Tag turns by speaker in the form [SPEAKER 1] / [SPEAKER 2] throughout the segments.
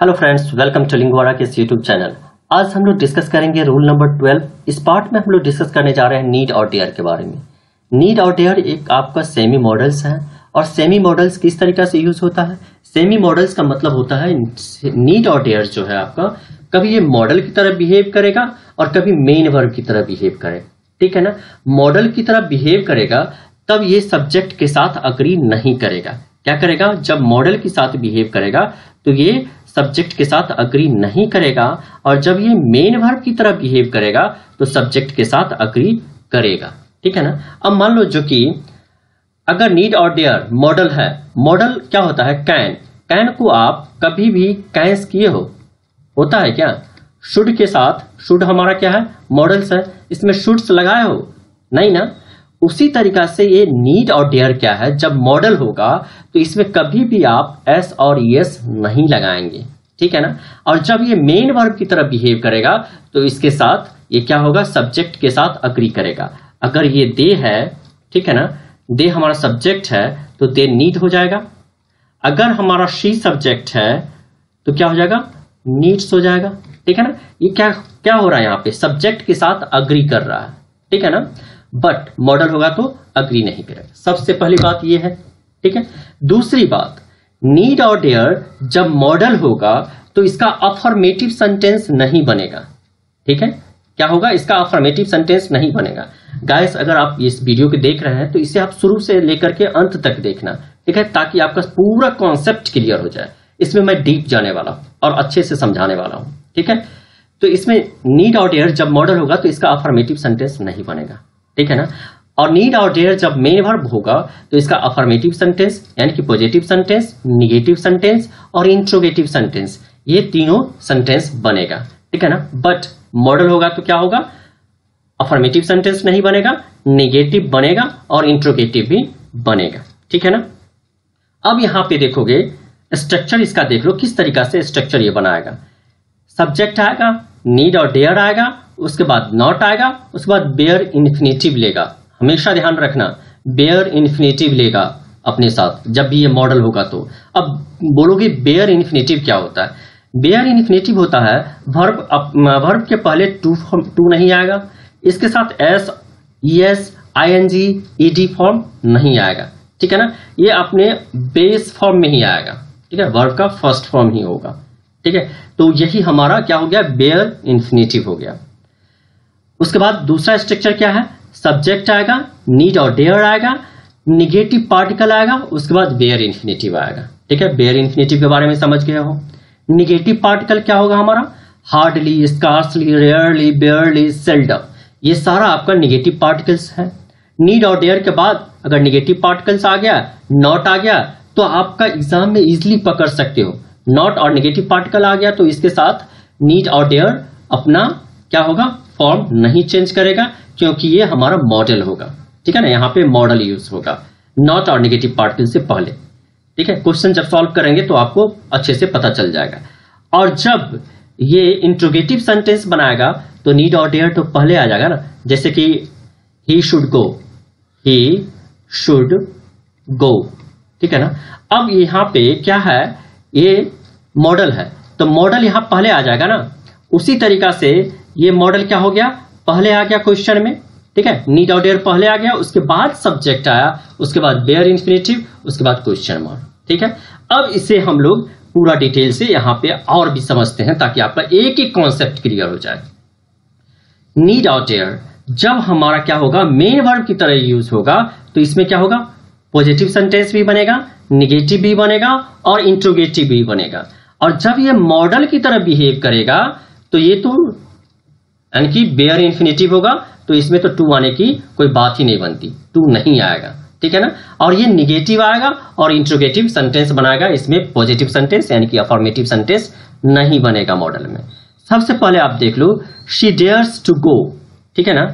[SPEAKER 1] Hello friends, welcome to लिंग्वारा के YouTube channel. आज हम लोग डिस्कस करेंगे रूल नंबर 12। इस पार्ट में हम लोग डिस्कस करने जा रहे हैं नीड और डेयर के बारे में। नीड और डेयर एक आपका सेमी मॉडल्स है और सेमी मॉडल्स किस तरीके से यूज होता है। सेमी मॉडल्स का मतलब होता है नीड और डेयर जो है आपका कभी ये मॉडल की तरह बिहेव करेगा और कभी मेन वर्ब की तरह बिहेव करेगा। ठीक है ना। मॉडल की तरह बिहेव करेगा तब ये सब्जेक्ट के साथ अग्री नहीं करेगा। क्या करेगा? जब मॉडल के साथ बिहेव करेगा तो ये सब्जेक्ट के साथ अग्री नहीं करेगा, और जब ये मेन वर्ब की तरह बिहेव करेगा तो सब्जेक्ट के साथ अग्री करेगा। ठीक है ना। अब मान लो जो कि अगर नीड और डेयर मॉडल है, मॉडल क्या होता है? कैन। कैन को आप कभी भी कैंस किए हो? होता है क्या? शुड के साथ, शुड हमारा क्या है? मॉडल्स है, इसमें शुड्स लगाए हो? नहीं ना। उसी तरीका से ये नीड और डेयर क्या है? जब मॉडल होगा तो इसमें कभी भी आप एस और यस नहीं लगाएंगे। ठीक है ना। और जब ये मेन वर्ब की तरह बिहेव करेगा तो इसके साथ ये क्या होगा? सब्जेक्ट के साथ अग्री करेगा। अगर ये दे है, ठीक है ना, दे हमारा सब्जेक्ट है तो दे नीड हो जाएगा। अगर हमारा शी सब्जेक्ट है तो क्या हो जाएगा? नीड्स हो जाएगा। ठीक है ना। ये क्या हो रहा है? यहाँ पे सब्जेक्ट के साथ अग्री कर रहा है। ठीक है ना। बट मॉडल होगा तो अग्री नहीं करेगा। सबसे पहली बात ये है। ठीक है। दूसरी बात, नीड और डेयर जब मॉडल होगा तो इसका अफर्मेटिव सेंटेंस नहीं बनेगा। ठीक है। क्या होगा? इसका अफर्मेटिव सेंटेंस नहीं बनेगा। गाइस, अगर आप इस वीडियो को देख रहे हैं तो इसे आप शुरू से लेकर के अंत तक देखना। ठीक है, ताकि आपका पूरा कॉन्सेप्ट क्लियर हो जाए। इसमें मैं डीप जाने वाला हूं और अच्छे से समझाने वाला हूं। ठीक है। तो इसमें नीड और डेयर जब मॉडल होगा तो इसका अफर्मेटिव सेंटेंस नहीं बनेगा। ठीक है ना। और नीड और डेयर जब मेन वर्ब होगा तो इसका अफर्मेटिव सेंटेंस यानी कि पॉजिटिव सेंटेंस, निगेटिव सेंटेंस और इंट्रोगेटिव सेंटेंस, ये तीनों सेंटेंस बनेगा। ठीक है ना। बट मॉडल होगा तो क्या होगा? अफर्मेटिव सेंटेंस नहीं बनेगा, निगेटिव बनेगा और इंट्रोगेटिव भी बनेगा। ठीक है ना। अब यहां पे देखोगे स्ट्रक्चर इसका, देख लो किस तरीका से स्ट्रक्चर ये बनाएगा। सब्जेक्ट आएगा, नीड और डेयर आएगा, उसके बाद नॉट आएगा, उसके बाद बेयर इन्फिनेटिव लेगा। हमेशा ध्यान रखना, बेयर इन्फिनेटिव लेगा अपने साथ जब भी ये मॉडल होगा। तो अब बोलोगे बेयर इन्फिनेटिव क्या होता है? बेयर इन्फिनेटिव होता है वर्ब के पहले टू नहीं आएगा, इसके साथ S, ES, ING, ED form नहीं आएगा। ठीक है ना। ये अपने बेस फॉर्म में ही आएगा। ठीक है, वर्ब का फर्स्ट फॉर्म ही होगा। ठीक है, तो यही हमारा क्या हो गया? बेयर इन्फिनेटिव हो गया। उसके बाद दूसरा स्ट्रक्चर क्या है? सब्जेक्ट आएगा, नीड और डेयर आएगा, निगेटिव पार्टिकल आएगा, उसके बाद बेयर इन्फिनेटिव आएगा। ठीक है, बेयर इन्फिनेटिव के बारे में समझ गए हो। निगेटिव पार्टिकल क्या होगा हमारा? हार्डली, स्कार्सली, रेयरली, बेयरली, सेल्डम, ये सारा आपका निगेटिव पार्टिकल्स है। नीड और डेयर के बाद अगर निगेटिव पार्टिकल्स आ गया, नॉट आ गया, तो आपका एग्जाम में इजिली पकड़ सकते हो। नॉट और निगेटिव पार्टिकल आ गया तो इसके साथ नीड और डेयर अपना क्या होगा? फॉर्म नहीं चेंज करेगा, क्योंकि ये हमारा मॉडल होगा। ठीक है ना। यहाँ पे मॉडल यूज होगा नॉट और निगेटिव पार्टिकल से पहले। ठीक है, क्वेश्चन जब सॉल्व करेंगे तो आपको अच्छे से पता चल जाएगा। और जब ये इंट्रोगेटिव सेंटेंस बनाएगा तो नीड और डेयर तो पहले आ जाएगा ना। जैसे कि he should go, he should go. ठीक है ना। अब यहाँ पे क्या है? ये मॉडल है तो मॉडल यहां पहले आ जाएगा ना। उसी तरीका से ये मॉडल क्या हो गया? पहले आ गया क्वेश्चन में। ठीक है, नीड और डेयर पहले आ गया, उसके बाद सब्जेक्ट आया, उसके बाद बेयर इन्फिनेटिव, उसके बाद क्वेश्चन मार्क। ठीक है। अब इसे हम लोग पूरा डिटेल से यहां पे और भी समझते हैं ताकि आपका एक एक कॉन्सेप्ट क्लियर हो जाए। नीड और डेयर जब हमारा क्या होगा? मेन वर्ब की तरह यूज होगा तो इसमें क्या होगा? पॉजिटिव सेंटेंस भी बनेगा, निगेटिव भी बनेगा और इंट्रोगेटिव भी बनेगा। और जब ये मॉडल की तरह बिहेव करेगा तो ये तो यानी कि बेयर इन्फिनेटिव होगा, तो इसमें तो टू आने की कोई बात ही नहीं बनती, टू नहीं आएगा। ठीक है ना। और ये निगेटिव आएगा और इंट्रोगेटिव सेंटेंस बनाएगा, इसमें पॉजिटिव सेंटेंस यानी कि अफर्मेटिव सेंटेंस नहीं बनेगा मॉडल में। सबसे पहले आप देख लो, शी डेयर्स टू गो। ठीक है ना।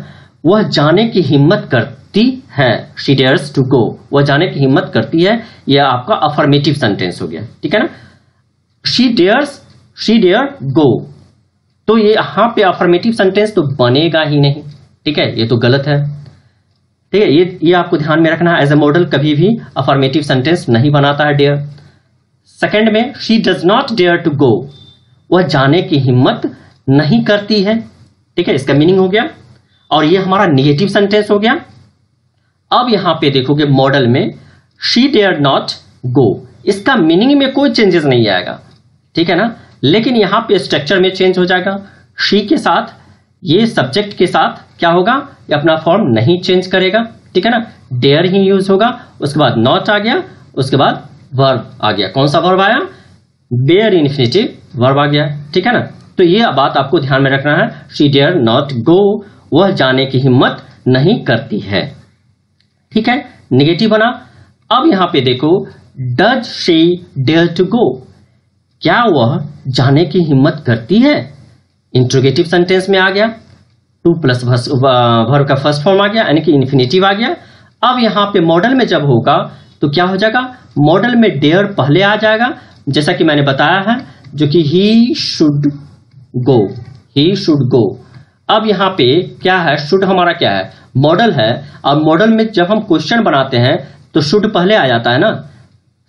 [SPEAKER 1] वह जाने की हिम्मत करती है। शी डेयर्स टू गो, वह जाने की हिम्मत करती है, यह आपका अफर्मेटिव सेंटेंस हो गया। ठीक है ना। शी डेयर गो, तो ये यहां पे अफर्मेटिव सेंटेंस तो बनेगा ही नहीं। ठीक है, ये तो गलत है। ठीक है, ये आपको ध्यान में रखना है। एज ए मॉडल कभी भी अफर्मेटिव सेंटेंस नहीं बनाता है डेयर। सेकंड में she does not dare to go, वह जाने की हिम्मत नहीं करती है। ठीक है, इसका मीनिंग हो गया। और ये हमारा निगेटिव सेंटेंस हो गया। अब यहां पे देखोगे मॉडल में शी डेयर नॉट गो, इसका मीनिंग में कोई चेंजेस नहीं आएगा। ठीक है ना, लेकिन यहां पे स्ट्रक्चर में चेंज हो जाएगा। शी के साथ ये सब्जेक्ट के साथ क्या होगा, ये अपना फॉर्म नहीं चेंज करेगा। ठीक है ना, डेयर ही यूज होगा, उसके बाद नॉट आ गया, उसके बाद वर्ब आ गया। कौन सा वर्ब आया, बेयर इन्फिनिटिव वर्ब आ गया। ठीक है ना, तो ये बात आपको ध्यान में रखना है, शी डेयर नॉट गो, वह जाने की हिम्मत नहीं करती है। ठीक है, निगेटिव बना। अब यहां पे देखो does she dare to go, क्या वह जाने की हिम्मत करती है, इंट्रोगेटिव सेंटेंस में आ गया। टू प्लस वर्ब का फर्स्ट फॉर्म आ गया, यानी कि इन्फिनिटिव आ गया। अब यहां पे मॉडल में जब होगा तो क्या हो जाएगा, मॉडल में डेयर पहले आ जाएगा, जैसा कि मैंने बताया है, जो कि he should go, he should go. अब यहां पे क्या है, शुड हमारा क्या है, मॉडल है। अब मॉडल में जब हम क्वेश्चन बनाते हैं तो शुड पहले आ जाता है ना,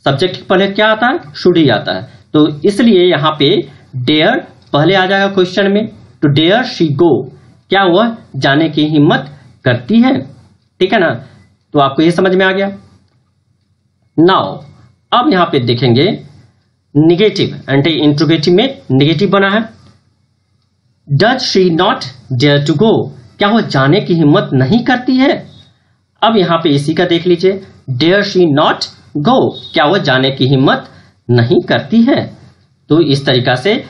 [SPEAKER 1] सब्जेक्ट पहले क्या आता है, शुड ही आता है। तो इसलिए यहां पे डेयर पहले आ जाएगा क्वेश्चन में। तो डेयर शी गो, क्या वह जाने की हिम्मत करती है। ठीक है ना, तो आपको ये समझ में आ गया। नाउ अब यहां पे देखेंगे निगेटिव, एंटी इंट्रोगेटिव में निगेटिव बना है। Does she not dare to go, क्या वह जाने की हिम्मत नहीं करती है। अब यहां पे इसी का देख लीजिए, डेयर शी नॉट गो, क्या वह जाने की हिम्मत नहीं करती है। तो इस तरीका से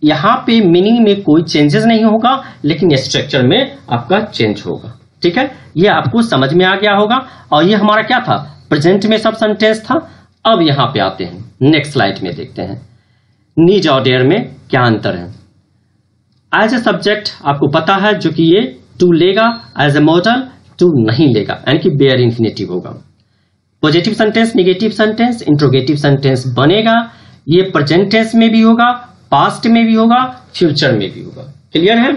[SPEAKER 1] यहां पे मीनिंग में कोई चेंजेस नहीं होगा, लेकिन स्ट्रक्चर में आपका चेंज होगा। ठीक है, ये आपको समझ में आ गया होगा। और ये हमारा क्या था, प्रेजेंट में सब सेंटेंस था। अब यहां पे आते हैं, नेक्स्ट स्लाइड में देखते हैं नीड और डेयर में क्या अंतर है। एज ए सब्जेक्ट आपको पता है, जो कि ये टू लेगा, एज ए मॉडल टू नहीं लेगा, यानी कि बेयर इन्फिनिटिव होगा। Positive sentence, negative sentence, interrogative sentence बनेगा। ये प्रेजेंट टेंस में भी होगा, पास्ट में भी होगा, फ्यूचर में भी होगा। क्लियर है,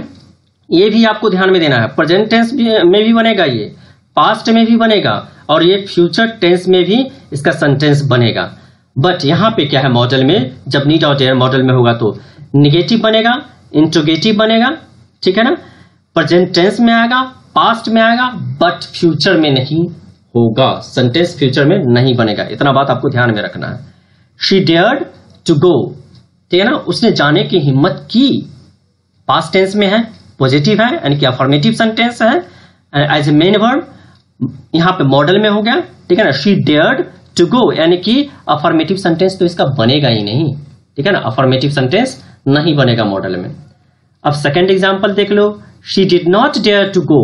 [SPEAKER 1] ये भी आपको ध्यान में देना है। प्रेजेंट टेंस में भी बनेगा, ये पास्ट में भी बनेगा, और ये फ्यूचर टेंस में भी इसका सेंटेंस बनेगा। बट यहां पे क्या है, मॉडल में जब नीड और डेयर मॉडल में होगा तो निगेटिव बनेगा, इंट्रोगेटिव बनेगा। ठीक है ना, प्रेजेंट टेंस में आएगा, पास्ट में आएगा, बट फ्यूचर में नहीं होगा, सेंटेंस फ्यूचर में नहीं बनेगा। इतना बात आपको ध्यान में रखना है। शी डेयर्ड टू गो, ठीक है ना, उसने जाने की हिम्मत की, पास्ट टेंस में है, पॉजिटिव है, यानी कि अफर्मेटिव सेंटेंस है। एज ए मेन वर्ब यहां पे मॉडल में हो गया। ठीक है ना, शी डेयर्ड टू गो, यानी कि अफर्मेटिव सेंटेंस तो इसका बनेगा ही नहीं। ठीक है ना, अफर्मेटिव सेंटेंस नहीं बनेगा मॉडल में। अब सेकेंड एग्जाम्पल देख लो, she did not dare to go,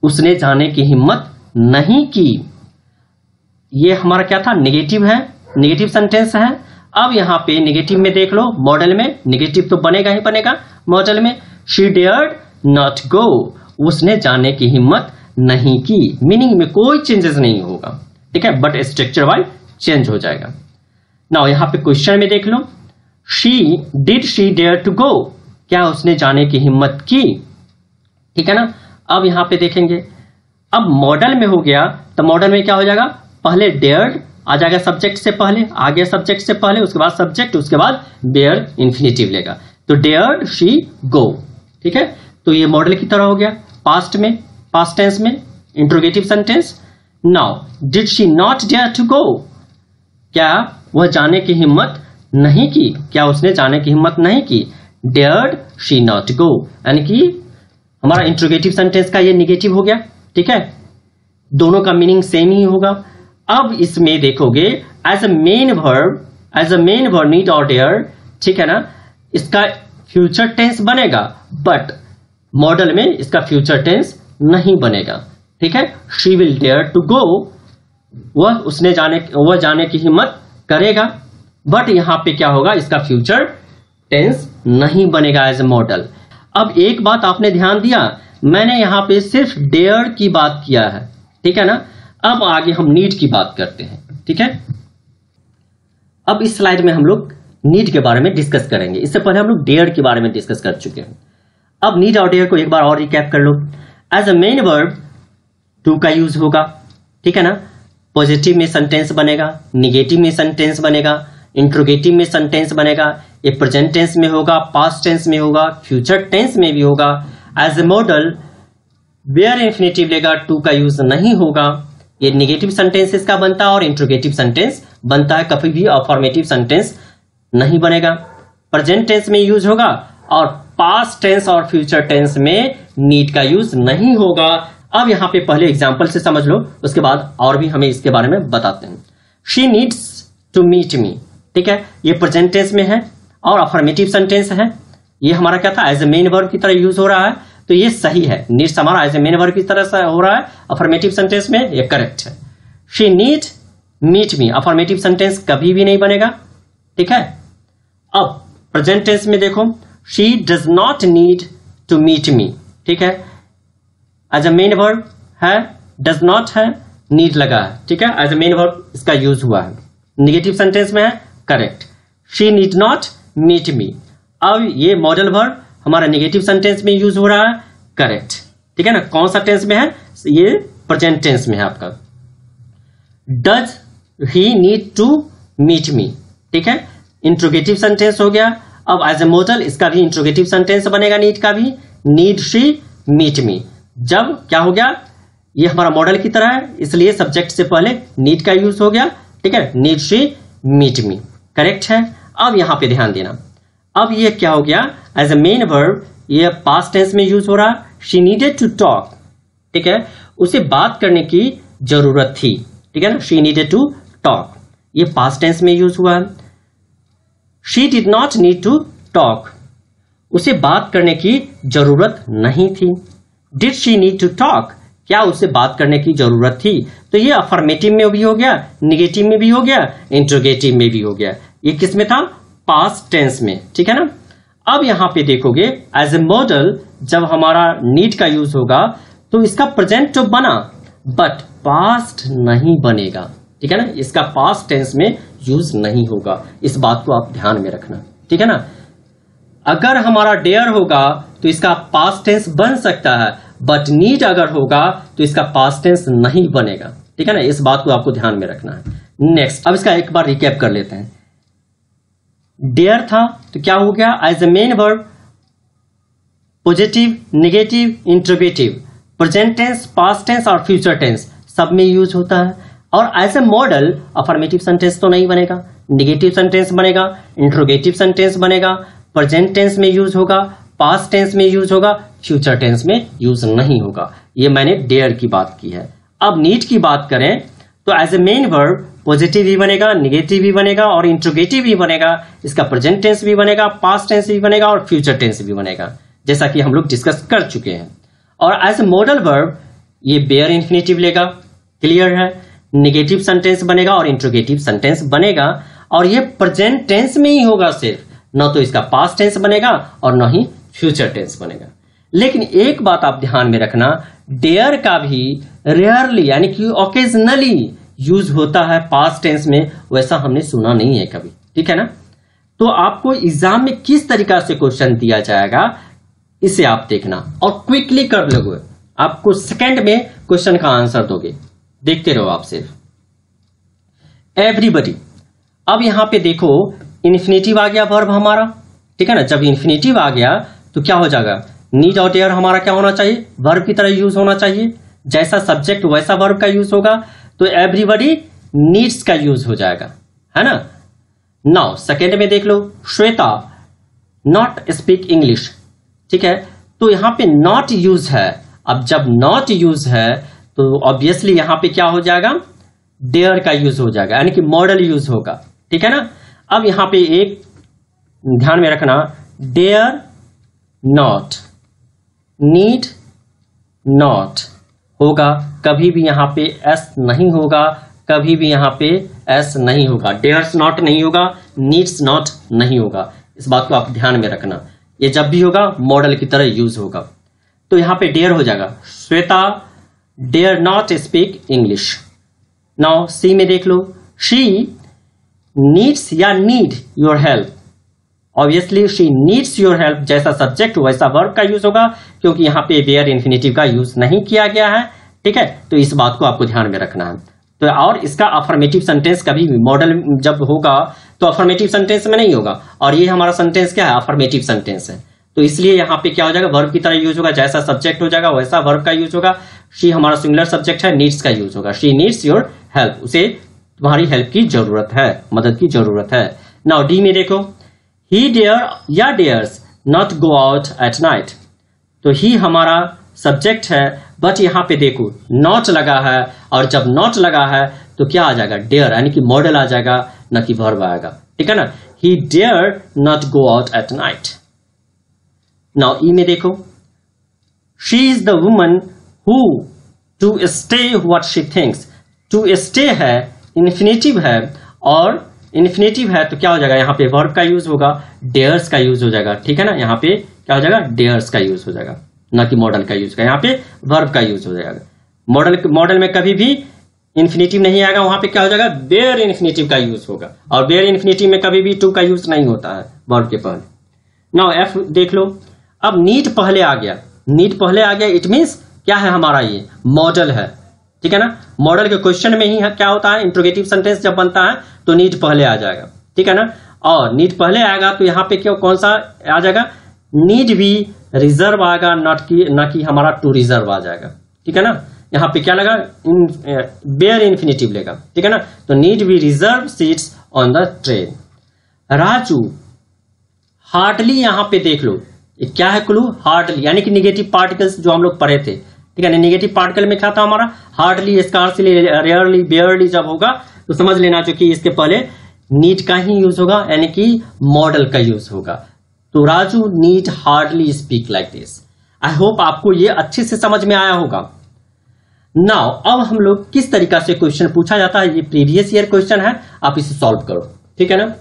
[SPEAKER 1] उसने जाने की हिम्मत नहीं की। ये हमारा क्या था, निगेटिव है, निगेटिव सेंटेंस है। अब यहां पे निगेटिव में देख लो, मॉडल में निगेटिव तो बनेगा ही बनेगा मॉडल में। शी डेयर्ड नॉट गो, उसने जाने की हिम्मत नहीं की, मीनिंग में कोई चेंजेस नहीं होगा। ठीक है, बट स्ट्रक्चर वाइज चेंज हो जाएगा। नाउ यहां पे क्वेश्चन में देख लो, did she dare to go, क्या उसने जाने की हिम्मत की। ठीक है ना, अब यहां पे देखेंगे, अब मॉडल में हो गया तो मॉडल में क्या हो जाएगा, पहले डेयर्ड आ जाएगा सब्जेक्ट से पहले, आ गया सब्जेक्ट से पहले, उसके बाद सब्जेक्ट, उसके बाद बेयर इन्फिनिटिव लेगा, तो डेयर्ड शी गो। ठीक है, तो ये मॉडल की तरह हो गया, पास्ट में, पास्ट टेंस में, interrogative sentence. Now did she not dare to go, क्या वह जाने की हिम्मत नहीं की, क्या उसने जाने की हिम्मत नहीं की। डेयर्ड शी नॉट गो, यानी कि हमारा इंट्रोगेटिव सेंटेंस का ये निगेटिव हो गया। ठीक है, दोनों का मीनिंग सेम ही होगा। अब इसमें देखोगे as a main verb need और डेयर, ठीक है ना, इसका फ्यूचर टेंस बनेगा, बट मॉडल में इसका फ्यूचर टेंस नहीं बनेगा। ठीक है, she will dare to go, वह जाने की हिम्मत करेगा, बट यहां पे क्या होगा, इसका फ्यूचर टेंस नहीं बनेगा एज ए मॉडल। अब एक बात आपने ध्यान दिया, मैंने यहां पे सिर्फ डेयर की बात किया है। ठीक है ना, अब आगे हम नीड की बात करते हैं। ठीक है, अब इस स्लाइड में हम लोग नीड के बारे में डिस्कस करेंगे। इससे पहले हम लोग डेयर के बारे में डिस्कस कर चुके हैं। अब नीड और डेयर को एक बार और रिकैप कर लो। As a main verb to का यूज होगा। ठीक है ना, पॉजिटिव में सेंटेंस बनेगा, निगेटिव में सेंटेंस बनेगा, इंट्रोगेटिव में सेंटेंस बनेगा, ये प्रेजेंट टेंस में होगा, पास्ट टेंस में होगा, फ्यूचर टेंस में भी होगा। As a modal bare infinitive लेगा, टू का यूज नहीं होगा। ये नेगेटिव सेंटेंस इसका बनता है और इंट्रोगेटिव सेंटेंस बनता है, कभी भी अफर्मेटिव सेंटेंस नहीं बनेगा। प्रेजेंट टेंस में यूज होगा और पास्ट टेंस और फ्यूचर टेंस में नीड का यूज नहीं होगा। अब यहां पे पहले एग्जांपल से समझ लो, उसके बाद और भी हमें इसके बारे में बताते हैं। She needs to meet me, ठीक है, ये प्रेजेंट टेंस में है और अफर्मेटिव सेंटेंस है। ये हमारा क्या था, एज ए मेन वर्ब की तरह यूज हो रहा है, तो ये सही है। नीड्स हमारा एज ए मेन वर्ब की तरह से हो रहा है अफर्मेटिव सेंटेंस में, ये करेक्ट है। She need meet me, affirmative sentence कभी भी नहीं बनेगा, ठीक है। अब प्रेजेंट टेंस में देखो, she does not need to meet me, ठीक है, एज ए मेन वर्ब है, डज नॉट है, नीड लगा है, ठीक है, एज ए मेन वर्ब इसका यूज हुआ है। नेगेटिव सेंटेंस में है, correct. She need not meet me, अब ये मॉडल वर्ब हमारा नेगेटिव सेंटेंस में यूज हो रहा है, करेक्ट, ठीक है ना। कौन सा टेंस में है, ये प्रेजेंट टेंस में है आपका। Does he need to meet me, ठीक है, इंट्रोगेटिव सेंटेंस हो गया। अब एज ए मॉडल इसका भी इंट्रोगेटिव सेंटेंस बनेगा, नीड का भी, नीड शी मीट मी। जब क्या हो गया, ये हमारा मॉडल की तरह है, इसलिए सब्जेक्ट से पहले नीड का यूज हो गया, ठीक है, need she meet me, correct है। अब यहां पे ध्यान देना, अब ये क्या हो गया, एज ए मेन वर्ब ये पास्ट टेंस में यूज हो रहा। शी नीडेड टू टॉक, ठीक है, उसे बात करने की जरूरत थी, ठीक है ना, शी नीडेड टू टॉक, ये पास्ट टेंस में यूज हुआ है। She did not need to talk, उसे बात करने की जरूरत नहीं थी। Did she need to talk, क्या उसे बात करने की जरूरत थी, तो ये अफर्मेटिव में भी हो गया, निगेटिव में भी हो गया, इंट्रोगेटिव में भी हो गया। ये किस में था, पास्ट टेंस में, ठीक है ना। अब यहां पे देखोगे एज ए मॉडल जब हमारा नीड का यूज होगा तो इसका प्रेजेंट तो बना बट पास्ट नहीं बनेगा, ठीक है ना, इसका पास्ट टेंस में यूज नहीं होगा, इस बात को आप ध्यान में रखना, ठीक है ना। अगर हमारा डेयर होगा तो इसका पास्ट टेंस बन सकता है, बट नीड अगर होगा तो इसका पास्ट टेंस नहीं बनेगा, ठीक है ना, इस बात को आपको ध्यान में रखना है। नेक्स्ट, अब इसका एक बार रिकैप कर लेते हैं। डेयर था तो क्या हो गया, as a main verb positive, negative, interrogative, present tense, past tense और फ्यूचर टेंस सब में यूज होता है। और as a modal affirmative sentence तो नहीं बनेगा, नेगेटिव सेंटेंस बनेगा, इंट्रोगेटिव सेंटेंस बनेगा, प्रेजेंट टेंस में यूज होगा, पास्ट टेंस में यूज होगा, फ्यूचर टेंस में यूज नहीं होगा। ये मैंने डेयर की बात की है। अब नीड की बात करें तो as a main verb positive भी बनेगा, नेगेटिव भी बनेगा और इंट्रोगेटिव भी बनेगा, इसका प्रेजेंट टेंस भी बनेगा, पास्ट टेंस भी बनेगा और फ्यूचर टेंस भी बनेगा, जैसा कि हम लोग डिस्कस कर चुके हैं। और एज ए मॉडल वर्ब ये बेयर इंफिनिटिव लेगा, क्लियर है, नेगेटिव सेंटेंस बनेगा और इंट्रोगेटिव सेंटेंस बनेगा, और ये प्रेजेंट टेंस में ही होगा सिर्फ, न तो इसका पास्ट टेंस बनेगा और न ही फ्यूचर टेंस बनेगा। लेकिन एक बात आप ध्यान में रखना, डेयर का भी रेयरली यानी कि ओकेजनली यूज होता है पास्ट टेंस में, वैसा हमने सुना नहीं है कभी, ठीक है ना। तो आपको एग्जाम में किस तरीका से क्वेश्चन दिया जाएगा इसे आप देखना और क्विकली कर लोगे, आपको सेकंड में क्वेश्चन का आंसर दोगे, देखते रहो आप सिर्फ। एवरीबॉडी, अब यहां पे देखो इन्फिनिटिव आ गया वर्ब हमारा, ठीक है ना। जब इन्फिनिटिव आ गया तो क्या हो जाएगा, नीड और डेयर हमारा क्या होना चाहिए, वर्ब की तरह यूज होना चाहिए, जैसा सब्जेक्ट वैसा वर्ब का यूज होगा, तो एवरीबॉडी नीड्स का यूज हो जाएगा, है ना। नाउ सेकेंड में देख लो, श्वेता नॉट स्पीक इंग्लिश, ठीक है, तो यहां पे नॉट यूज है। अब जब नॉट यूज है तो ऑब्वियसली यहां पे क्या हो जाएगा, डेयर का यूज हो जाएगा, यानी कि मॉडल यूज होगा, ठीक है ना। अब यहां पे एक ध्यान में रखना, डेयर नॉट, नीड नॉट होगा, कभी भी यहां पे एस नहीं होगा, कभी भी यहां पे एस नहीं होगा, डेयर्स नॉट नहीं होगा, नीड्स नॉट नहीं होगा, इस बात को आप ध्यान में रखना। ये जब भी होगा मॉडल की तरह यूज होगा, तो यहां पे डेयर हो जाएगा, Shweta dare not speak English. Now see में देख लो, शी नीड्स या need your help, obviously she needs your help, जैसा सब्जेक्ट वैसा वर्ब का यूज होगा, क्योंकि यहां पे वेयर इंफिनिटिव का यूज नहीं किया गया है, ठीक है, तो इस बात को आपको ध्यान में रखना है। तो और इसका अफर्मेटिव सेंटेंस कभी भी मॉडल जब होगा तो अफर्मेटिव सेंटेंस में नहीं होगा, और ये हमारा सेंटेंस क्या है, अफर्मेटिव सेंटेंस है। तो इसलिए यहाँ पे क्या हो जाएगा, वर्ब की तरह यूज होगा, जैसा सब्जेक्ट हो जाएगा वैसा वर्ब का यूज होगा। शी हमारा सिंगुलर सब्जेक्ट है, नीड्स का यूज होगा, शी नीड्स योर हेल्प, उसे तुम्हारी हेल्प की जरूरत है, मदद की जरूरत है। नाउ डी में देखो, ही डेयर या dares not go out at night, तो ही हमारा सब्जेक्ट है, बट यहाँ पे देखो नॉट लगा है, और जब नॉट लगा है तो क्या आ जाएगा, डेयर, यानी कि मॉडल आ जाएगा, न कि वर्ब आएगा, ठीक है ना। He dare not go out at night. Now E में देखो, she is the woman who to stay what she thinks, to stay है, इन्फिनेटिव है, और इन्फिनेटिव है तो क्या हो जाएगा, यहाँ पे वर्ब का यूज होगा, डेयर्स का यूज हो जाएगा, ठीक है ना। यहाँ पे क्या हो जाएगा, डेयर्स का यूज हो जाएगा, ना कि मॉडल का यूज होगा, यहाँ पे वर्ब का यूज हो जाएगा। मॉडल में कभी भी इन्फिनेटिव नहीं आएगा, वहां पे क्या हो जाएगा, बेयर इन्फिनेटिव का यूज होगा, और बेयर इन्फिनेटिव में कभी भी टू का यूज नहीं होता है वर्ब के पहले। नाउ एफ देख लो, अब नीड पहले आ गया, नीड पहले आ गया, इट मीन्स क्या है हमारा, ये मॉडल है, ठीक है ना। मॉडल के क्वेश्चन में ही क्या होता है, इंट्रोगेटिव सेंटेंस जब बनता है तो नीड पहले आ जाएगा, ठीक है ना। और नीड पहले आएगा तो यहाँ पे क्यों, कौन सा आ जाएगा, नीड भी रिजर्व आएगा, न कि हमारा टू रिजर्व आ जाएगा, ठीक है ना। यहाँ पे क्या लगा, बेयर इन्फिनेटिव लेगा, ठीक है ना। तो नीड भी reserve seats on the train. Raju hardly, यहाँ पे देख लो क्या है क्लू, हार्डली, यानी कि निगेटिव पार्टिकल्स जो हम लोग पढ़े थे, ठीक है ना। निगेटिव पार्टिकल में क्या था हमारा, हार्डली, स्कार्सली, रेयरली, बेयरली जब होगा तो समझ लेना जो कि इसके पहले नीड का ही यूज होगा, यानी कि मॉडल का यूज होगा। तो Raju need hardly speak like this. I hope आपको ये अच्छे से समझ में आया होगा। नाउ अब हम लोग किस तरीका से क्वेश्चन पूछा जाता है, ये प्रीवियस ईयर क्वेश्चन है, आप इसे सॉल्व करो, ठीक है ना।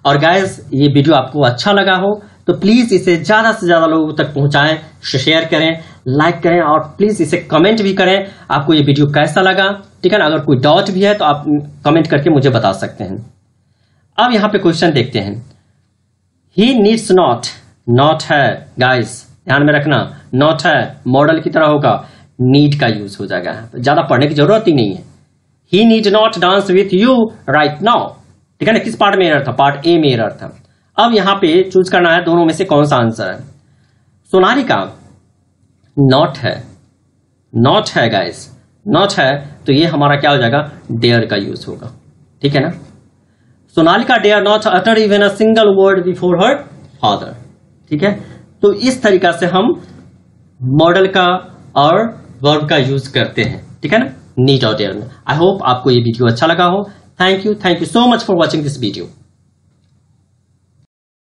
[SPEAKER 1] और गाइस ये वीडियो आपको अच्छा लगा हो तो प्लीज इसे ज्यादा से ज्यादा लोगों तक पहुंचाएं, शेयर करें, लाइक करें, और प्लीज इसे कमेंट भी करें आपको ये वीडियो कैसा लगा, ठीक है ना। अगर कोई डाउट भी है तो आप कमेंट करके मुझे बता सकते हैं। अब यहां पे क्वेश्चन देखते हैं, ही नीड्स नॉट, नॉट है गाइस ध्यान में रखना, नॉट है मॉडल की तरह होगा, नीड का यूज हो जाएगा, ज्यादा पढ़ने की जरूरत ही नहीं है। He need not dance with you right now, ठीक है ना। किस पार्ट में एरर था, पार्ट ए में एरर था। अब यहां पे चूज करना है दोनों में से कौन सा आंसर है। सोनालिका नॉट है, नॉट है गाइस, नॉट है तो ये हमारा क्या हो जाएगा, डेयर का यूज होगा, ठीक है ना। Sonalika dare not utter even a single word before her father, ठीक है। तो इस तरीका से हम मॉडल का और वर्ब का यूज करते हैं, ठीक है ना, नीड और डेयर में। आई होप आपको ये वीडियो अच्छा लगा हो। Thank you so much for watching this video.